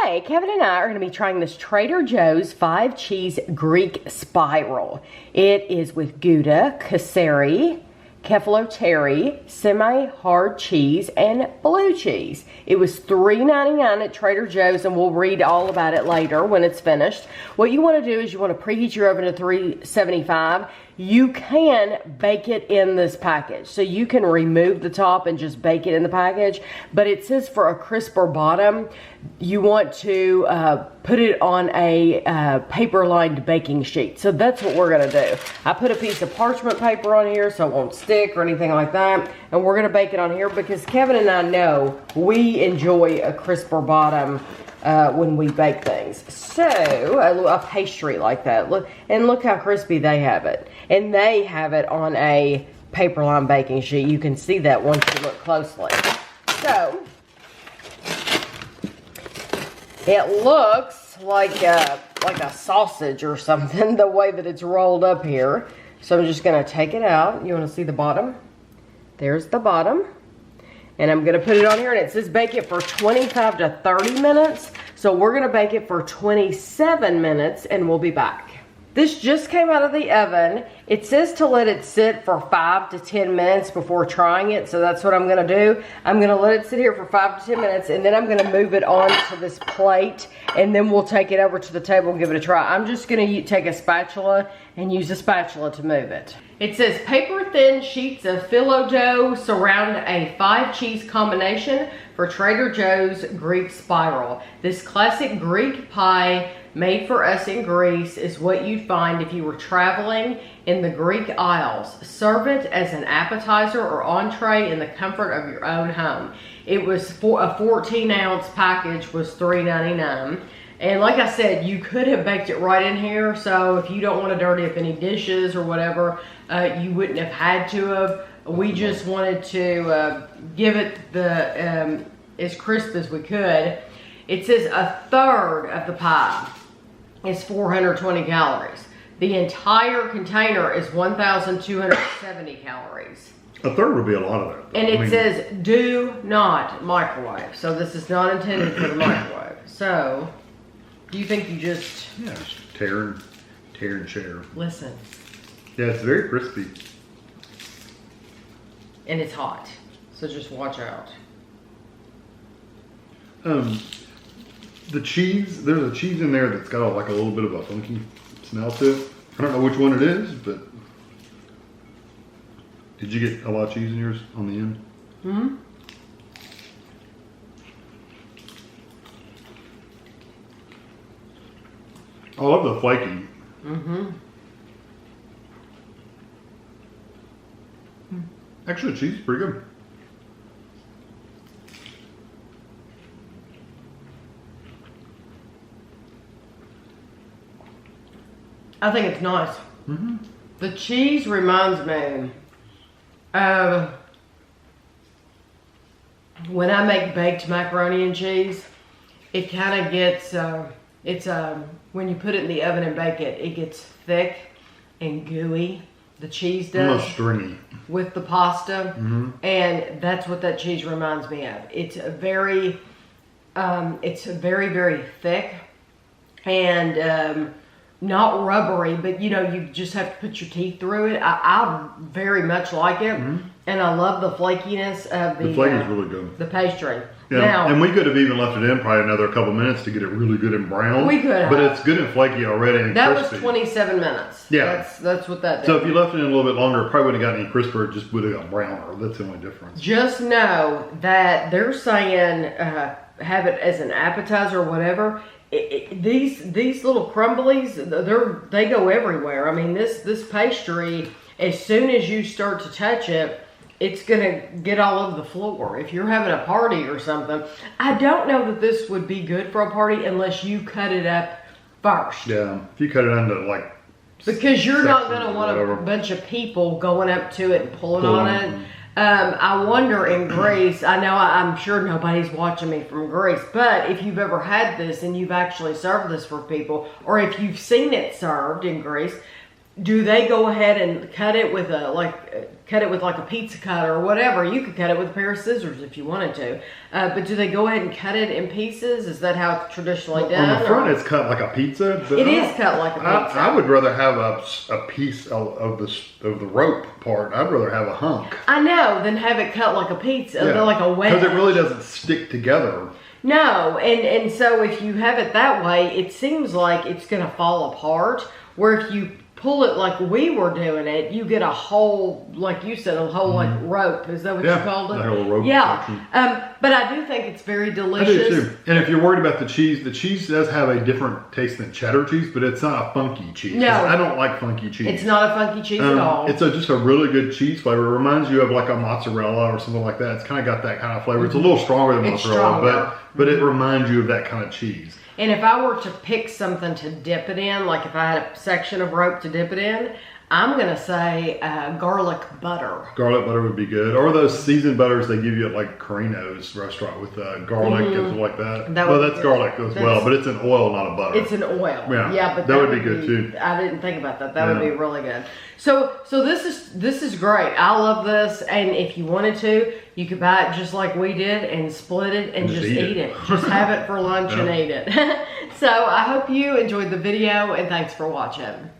Today, Kevin and I are going to be trying this Trader Joe's 5-cheese Greek spiral. It is with Gouda, Kasseri, Kefalotyri, semi-hard cheese, and blue cheese. It was $3.99 at Trader Joe's, and we'll read all about it later when it's finished. What you want to do is you want to preheat your oven to 375. You can bake it in this package. So you can remove the top and just bake it in the package. But it says for a crisper bottom, you want to put it on a paper-lined baking sheet. So that's what we're going to do. I put a piece of parchment paper on here so it won't stick or anything like that. And we're going to bake it on here because Kevin and I know we enjoy a crisper bottom when we bake things. So a pastry like that. Look how crispy they have it. And they have it on a paper-lined baking sheet. You can see that once you look closely. So it looks like a sausage or something, the way that it's rolled up here. So I'm just going to take it out. You want to see the bottom? There's the bottom. And I'm going to put it on here, and it says bake it for 25 to 30 minutes. So we're going to bake it for 27 minutes, and we'll be back. This just came out of the oven. It says to let it sit for 5 to 10 minutes before trying it, so that's what I'm going to do. I'm going to let it sit here for 5 to 10 minutes, and then I'm going to move it onto this plate, and then we'll take it over to the table and give it a try. I'm just going to take a spatula and use a spatula to move it. It says paper-thin sheets of phyllo dough surround a 5-cheese combination for Trader Joe's Greek spiral. This classic Greek pie made for us in Greece is what you'd find if you were traveling in the Greek Isles. Serve it as an appetizer or entree in the comfort of your own home. It was a 14-ounce package was $3.99. And like I said, you could have baked it right in here. So if you don't want to dirty up any dishes or whatever, you wouldn't have had to have. We just wanted to give it the as crisp as we could. It says a third of the pie is 420 calories. The entire container is 1,270 calories. A third would be a lot of that, though. And it says do not microwave. So this is not intended for the microwave. So do you think you just... Yeah, just tear and share. Listen. Yeah, it's very crispy. And it's hot. So just watch out. The cheese, there's a cheese in there that's got like a little bit of a funky smell to it. I don't know which one it is, but did you get a lot of cheese in yours on the end? Mm-hmm. I love the flaky. Mm-hmm. Actually, the cheese is pretty good. I think it's nice. Mm-hmm. The cheese reminds me of when I make baked macaroni and cheese. It kind of gets, when you put it in the oven and bake it, it gets thick and gooey. The cheese does. Almost stringy. With the pasta. Mm-hmm. And that's what that cheese reminds me of. It's very, very thick and not rubbery, but you know, you just have to put your teeth through it. I very much like it. Mm-hmm. And I love the flakiness of the flaky is really good. The pastry. Yeah, now, and we could have even left it in probably another couple minutes to get it really good and brown. We could have. But it's good and flaky already and that crispy. Was 27 minutes. Yeah. That's what that did. So if you left it in a little bit longer, it probably wouldn't have gotten any crisper. It just would have got browner. That's the only difference. Just know that they're saying have it as an appetizer or whatever. These little crumblies, they go everywhere. I mean, this pastry, as soon as you start to touch it, it's gonna get all over the floor. If you're having a party or something, I don't know that this would be good for a party unless you cut it up first. Yeah, if you cut it into like, because you're not gonna want a bunch of people going up to it and pulling on it. I wonder in Greece, I'm sure nobody's watching me from Greece, but if you've ever had this and you've actually served this for people, or if you've seen it served in Greece, do they go ahead and cut it with a pizza cutter or whatever? You could cut it with a pair of scissors if you wanted to. But do they go ahead and cut it in pieces? Is that how it's traditionally done? On the front, it's cut like a pizza. But it is cut like a pizza. I would rather have a piece of the rope part. I'd rather have a hunk. I know, than have it cut like a pizza, like a wedge. Because it really doesn't stick together. No, and so if you have it that way, it seems like it's going to fall apart. Where if you pull it like we were doing it, you get a whole, like you said, a whole like rope. Is that what you called it? The whole rope section. But I do think it's very delicious. I do too. And if you're worried about the cheese does have a different taste than cheddar cheese, but it's not a funky cheese. No. I don't like funky cheese. It's not a funky cheese at all. It's just a really good cheese flavor. It reminds you of like a mozzarella or something like that. It's kind of got that kind of flavor. It's a little stronger than mozzarella, but it reminds you of that kind of cheese. And if I were to pick something to dip it in, like if I had a section of rope to dip it in, I'm going to say garlic butter. Garlic butter would be good. Or those seasoned butters they give you at like Carino's restaurant with garlic and stuff like that. That's garlic as well, but it's an oil, not a butter. It's an oil. Yeah, but that would be good too. I didn't think about that. That would be really good. So this is great. I love this. And if you wanted to, you could buy it just like we did and split it and just eat it. Just have it for lunch and eat it. So I hope you enjoyed the video and thanks for watching.